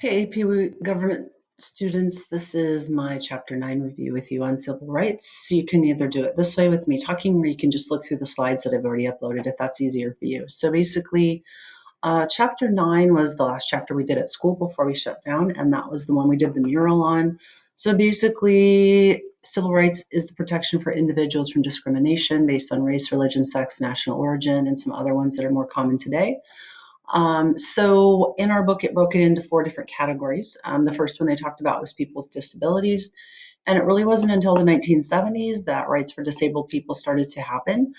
Hey, AP government students, this is my Chapter 9 review with you on civil rights. You can either do it this way with me talking, or you can just look through the slides that I've already uploaded if that's easier for you. So basically, Chapter 9 was the last chapter we did at school before we shut down, and that was the one we did the mural on. So basically, civil rights is the protection for individuals from discrimination based on race, religion, sex, national origin, and some other ones that are more common today. So in our book, it broke it into 4 different categories. The first one they talked about was people with disabilities. And it really wasn't until the 1970s that rights for disabled people started to happen.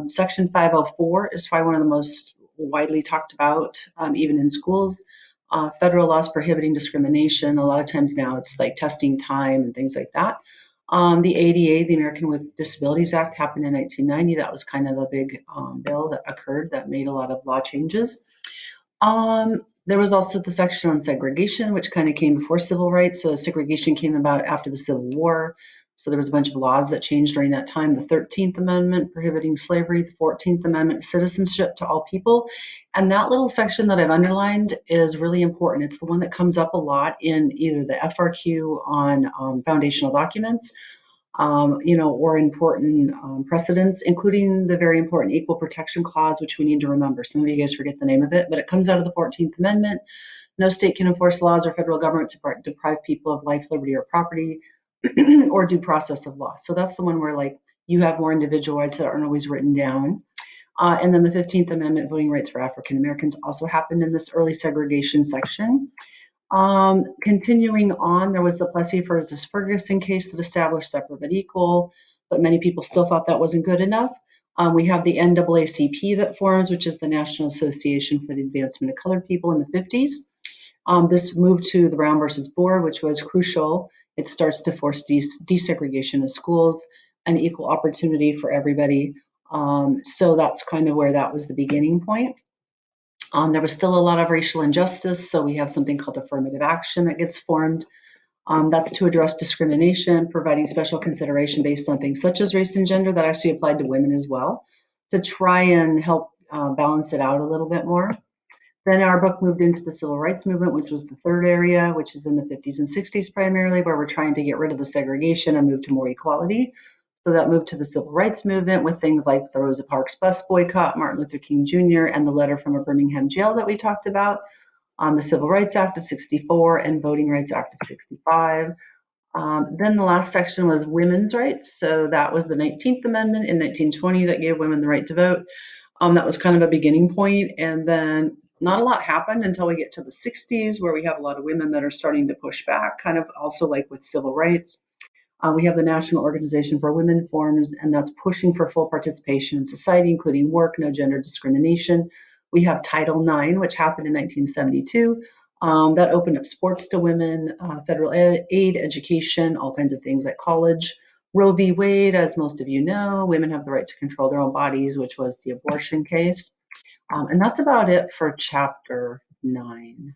Section 504 is probably one of the most widely talked about, even in schools. Federal laws prohibiting discrimination. A lot of times now it's like testing time and things like that. The ADA, the American with Disabilities Act, happened in 1990. That was kind of a big bill that occurred that made a lot of law changes. There was also the section on segregation, which kind of came before civil rights. So segregation came about after the Civil War. So there was a bunch of laws that changed during that time. The 13th Amendment prohibiting slavery, the 14th Amendment citizenship to all people. And that little section that I've underlined is really important. It's the one that comes up a lot in either the FRQ on foundational documents, or important precedents, including the very important Equal Protection Clause, which we need to remember. Some of you guys forget the name of it, but it comes out of the 14th Amendment. No state can enforce laws or federal government to deprive people of life, liberty, or property or due process of law. So that's the one where like you have more individual rights that aren't always written down. And then the 15th Amendment, voting rights for African Americans, also happened in this early segregation section. Continuing on, there was the Plessy versus Ferguson case that established separate but equal, but many people still thought that wasn't good enough. We have the NAACP that forms, which is the National Association for the Advancement of Colored People in the 50s. This moved to the Brown versus Board, which was crucial. It starts to force desegregation of schools and equal opportunity for everybody. So that's kind of where that was the beginning point. There was still a lot of racial injustice, so we have something called affirmative action that gets formed. That's to address discrimination, providing special consideration based on things such as race and gender that actually applied to women as well, to try and help balance it out a little bit more. Then our book moved into the civil rights movement, which was the third area, which is in the 50s and 60s primarily, where we're trying to get rid of the segregation and move to more equality. So that moved to the civil rights movement with things like the Rosa Parks bus boycott, Martin Luther King Jr., and the letter from a Birmingham jail that we talked about, the Civil Rights Act of 64 and Voting Rights Act of 65. Then the last section was women's rights. So that was the 19th Amendment in 1920 that gave women the right to vote. That was kind of a beginning point. And then not a lot happened until we get to the 60s, where we have a lot of women that are starting to push back, kind of also like with civil rights. We have the National Organization for Women forms, and that's pushing for full participation in society, including work, no gender discrimination. We have Title IX, which happened in 1972. That opened up sports to women, federal aid, education, all kinds of things like college. Roe v. Wade, as most of you know, women have the right to control their own bodies, which was the abortion case. And that's about it for Chapter 9.